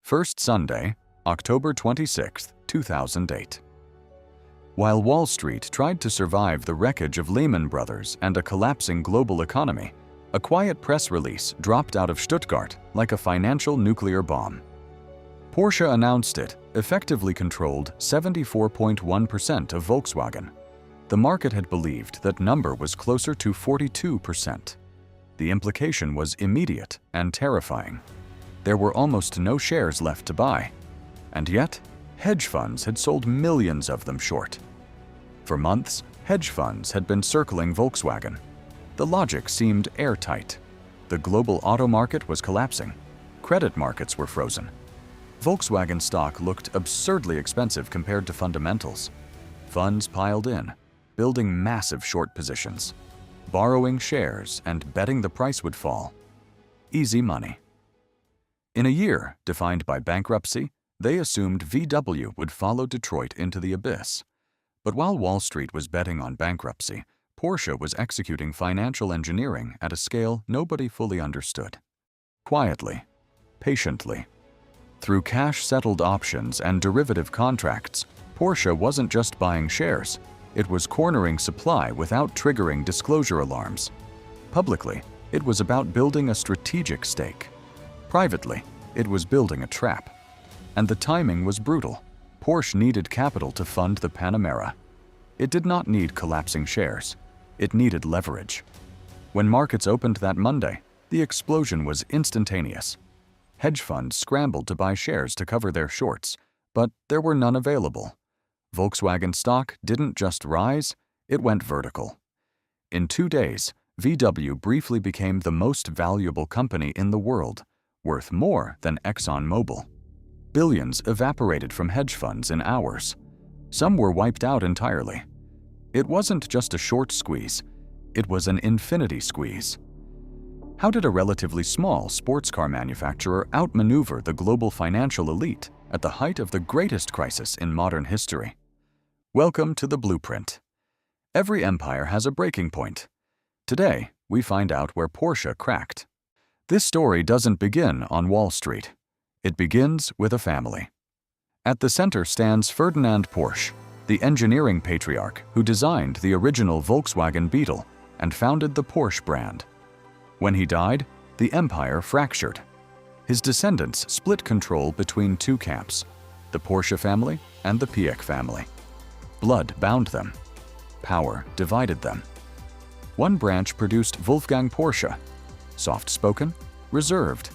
First Sunday, October 26, 2008. While Wall Street tried to survive the wreckage of Lehman Brothers and a collapsing global economy, a quiet press release dropped out of Stuttgart like a financial nuclear bomb. Porsche announced it effectively controlled 74.1% of Volkswagen. The market had believed that number was closer to 42%. The implication was immediate and terrifying. There were almost no shares left to buy. And yet, hedge funds had sold millions of them short. For months, hedge funds had been circling Volkswagen. The logic seemed airtight. The global auto market was collapsing. Credit markets were frozen. Volkswagen stock looked absurdly expensive compared to fundamentals. Funds piled in, building massive short positions, borrowing shares and betting the price would fall. Easy money. In a year defined by bankruptcy, they assumed VW would follow Detroit into the abyss. But while Wall Street was betting on bankruptcy, Porsche was executing financial engineering at a scale nobody fully understood. Quietly, patiently. Through cash-settled options and derivative contracts, Porsche wasn't just buying shares, it was cornering supply without triggering disclosure alarms. Publicly, it was about building a strategic stake. Privately, it was building a trap. And the timing was brutal. Porsche needed capital to fund the Panamera. It did not need collapsing shares. It needed leverage. When markets opened that Monday, the explosion was instantaneous. Hedge funds scrambled to buy shares to cover their shorts, but there were none available. Volkswagen stock didn't just rise, it went vertical. In 2 days, VW briefly became the most valuable company in the world, worth more than ExxonMobil. Billions evaporated from hedge funds in hours. Some were wiped out entirely. It wasn't just a short squeeze, it was an infinity squeeze. How did a relatively small sports car manufacturer outmaneuver the global financial elite at the height of the greatest crisis in modern history? Welcome to the blueprint. Every empire has a breaking point. Today, we find out where Porsche cracked. This story doesn't begin on Wall Street. It begins with a family. At the center stands Ferdinand Porsche, the engineering patriarch who designed the original Volkswagen Beetle and founded the Porsche brand. When he died, the empire fractured. His descendants split control between two camps, the Porsche family and the Piëch family. Blood bound them. Power divided them. One branch produced Wolfgang Porsche, soft-spoken, reserved,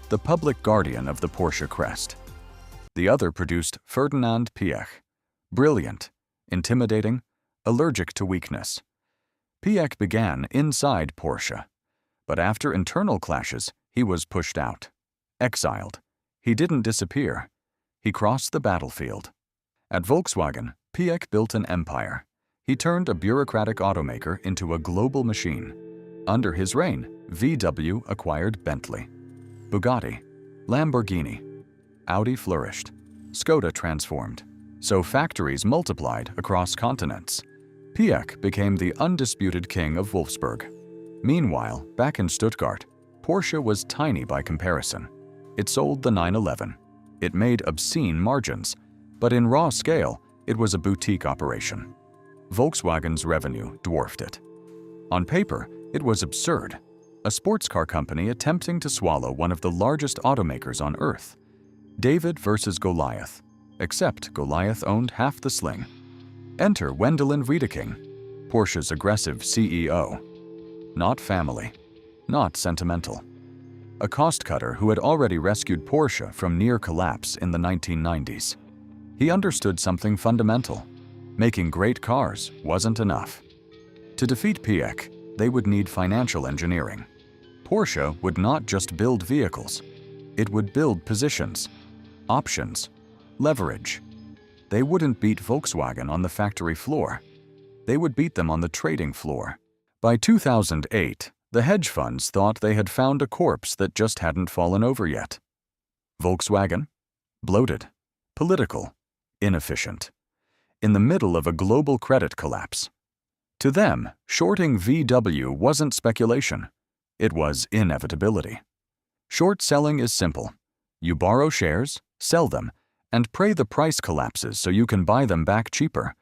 the public guardian of the Porsche crest. The other produced Ferdinand Piëch, brilliant, intimidating, allergic to weakness. Piëch began inside Porsche. But after internal clashes, he was pushed out. Exiled. He didn't disappear. He crossed the battlefield. At Volkswagen, Piëch built an empire. He turned a bureaucratic automaker into a global machine. Under his reign, VW acquired Bentley, Bugatti, Lamborghini. Audi flourished. Skoda transformed. So factories multiplied across continents. Piëch became the undisputed king of Wolfsburg. Meanwhile, back in Stuttgart, Porsche was tiny by comparison. It sold the 911. It made obscene margins, but in raw scale, it was a boutique operation. Volkswagen's revenue dwarfed it. On paper, it was absurd. A sports car company attempting to swallow one of the largest automakers on Earth. David versus Goliath, except Goliath owned half the sling. Enter Wendelin Wiedeking, Porsche's aggressive CEO. Not family, not sentimental. A cost-cutter who had already rescued Porsche from near collapse in the 1990s. He understood something fundamental. Making great cars wasn't enough. To defeat Piëch, they would need financial engineering. Porsche would not just build vehicles. It would build positions, options, leverage. They wouldn't beat Volkswagen on the factory floor. They would beat them on the trading floor. By 2008, the hedge funds thought they had found a corpse that just hadn't fallen over yet. Volkswagen? Bloated, political, inefficient. In the middle of a global credit collapse. To them, shorting VW wasn't speculation. It was inevitability. Short selling is simple. You borrow shares, sell them, and pray the price collapses so you can buy them back cheaper.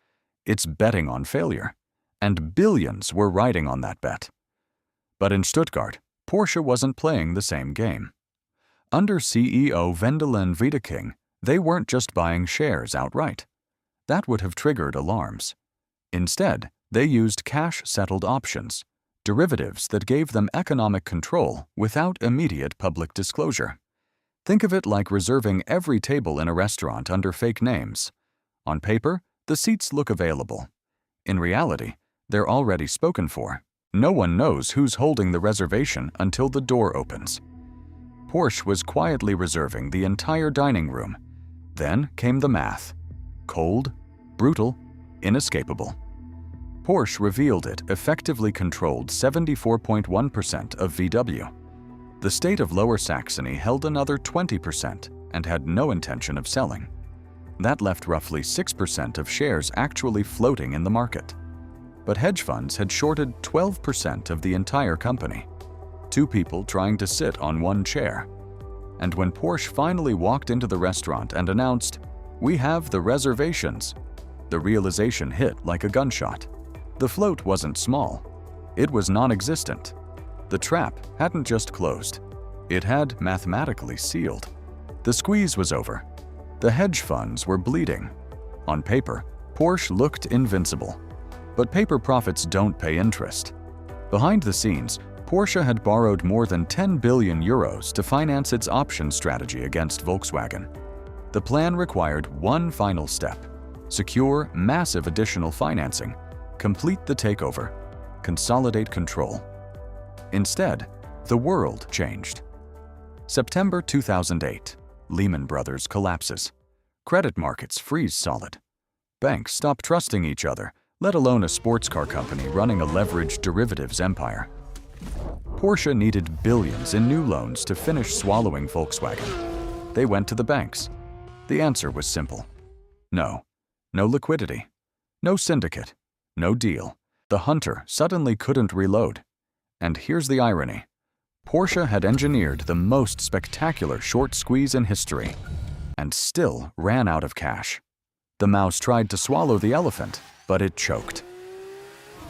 It's betting on failure. And billions were riding on that bet. But in Stuttgart, Porsche wasn't playing the same game. Under CEO Wendelin Wiedeking, they weren't just buying shares outright. That would have triggered alarms. Instead, they used cash-settled options, derivatives that gave them economic control without immediate public disclosure. Think of it like reserving every table in a restaurant under fake names. On paper, the seats look available. In reality, they're already spoken for. No one knows who's holding the reservation until the door opens. Porsche was quietly reserving the entire dining room. Then came the math. Cold, brutal, inescapable. Porsche revealed it effectively controlled 74.1% of VW. The state of Lower Saxony held another 20% and had no intention of selling. That left roughly 6% of shares actually floating in the market. But hedge funds had shorted 12% of the entire company. Two people trying to sit on one chair. And when Porsche finally walked into the restaurant and announced, "We have the reservations," the realization hit like a gunshot. The float wasn't small. It was non-existent. The trap hadn't just closed. It had mathematically sealed. The squeeze was over. The hedge funds were bleeding. On paper, Porsche looked invincible. But paper profits don't pay interest. Behind the scenes, Porsche had borrowed more than 10 billion euros to finance its option strategy against Volkswagen. The plan required one final step: secure massive additional financing, complete the takeover, consolidate control. Instead, the world changed. September 2008, Lehman Brothers collapses. Credit markets freeze solid. Banks stop trusting each other, let alone a sports car company running a leveraged derivatives empire. Porsche needed billions in new loans to finish swallowing Volkswagen. They went to the banks. The answer was simple. No. No liquidity. No syndicate. No deal. The hunter suddenly couldn't reload. And here's the irony. Porsche had engineered the most spectacular short squeeze in history and still ran out of cash. The mouse tried to swallow the elephant, but it choked.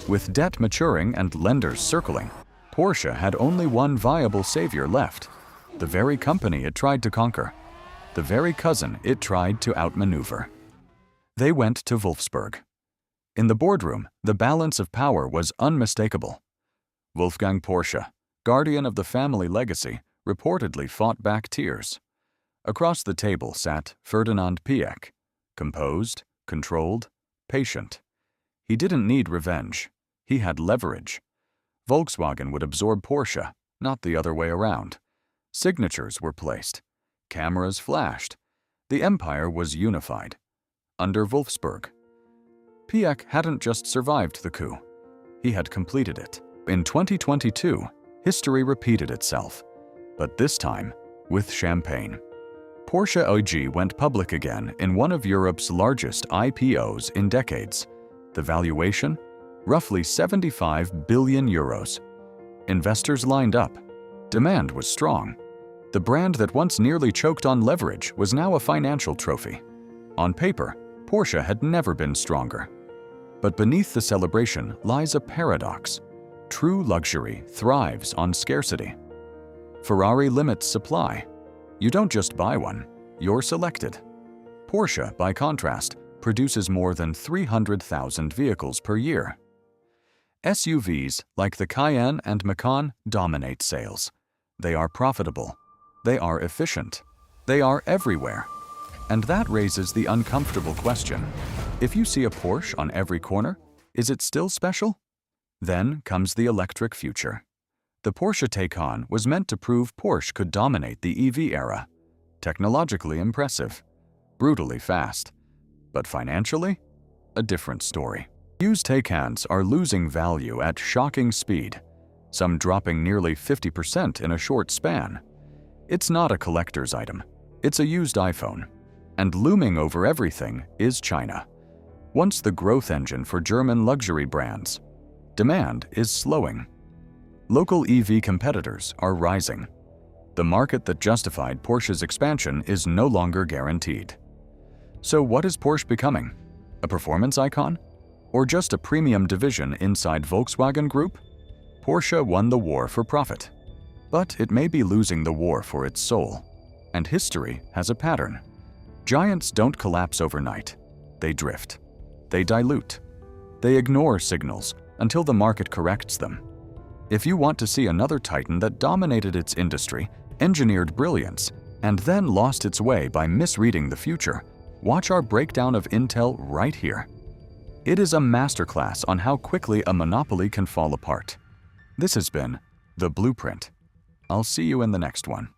With debt maturing and lenders circling, Porsche had only one viable savior left, the very company it tried to conquer, the very cousin it tried to outmaneuver. They went to Wolfsburg. In the boardroom, the balance of power was unmistakable. Wolfgang Porsche, guardian of the family legacy, reportedly fought back tears. Across the table sat Ferdinand Piëch, composed, controlled, patient. He didn't need revenge. He had leverage. Volkswagen would absorb Porsche, not the other way around. Signatures were placed. Cameras flashed. The empire was unified. Under Wolfsburg. Piëch hadn't just survived the coup. He had completed it. In 2022, history repeated itself, but this time with champagne. Porsche AG went public again in one of Europe's largest IPOs in decades. The valuation? Roughly 75 billion euros. Investors lined up. Demand was strong. The brand that once nearly choked on leverage was now a financial trophy. On paper, Porsche had never been stronger. But beneath the celebration lies a paradox. True luxury thrives on scarcity. Ferrari limits supply. You don't just buy one, you're selected. Porsche, by contrast, produces more than 300,000 vehicles per year. SUVs like the Cayenne and Macan dominate sales. They are profitable. They are efficient. They are everywhere. And that raises the uncomfortable question. If you see a Porsche on every corner, is it still special? Then comes the electric future. The Porsche Taycan was meant to prove Porsche could dominate the EV era. Technologically impressive, brutally fast. But financially, a different story. Used Taycans are losing value at shocking speed, some dropping nearly 50% in a short span. It's not a collector's item. It's a used iPhone. And looming over everything is China. Once the growth engine for German luxury brands, demand is slowing. Local EV competitors are rising. The market that justified Porsche's expansion is no longer guaranteed. So what is Porsche becoming? A performance icon? Or just a premium division inside Volkswagen Group? Porsche won the war for profit. But it may be losing the war for its soul. And history has a pattern. Giants don't collapse overnight. They drift. They dilute. They ignore signals until the market corrects them. If you want to see another titan that dominated its industry, engineered brilliance, and then lost its way by misreading the future, watch our breakdown of Intel right here. It is a masterclass on how quickly a monopoly can fall apart. This has been The Blueprint. I'll see you in the next one.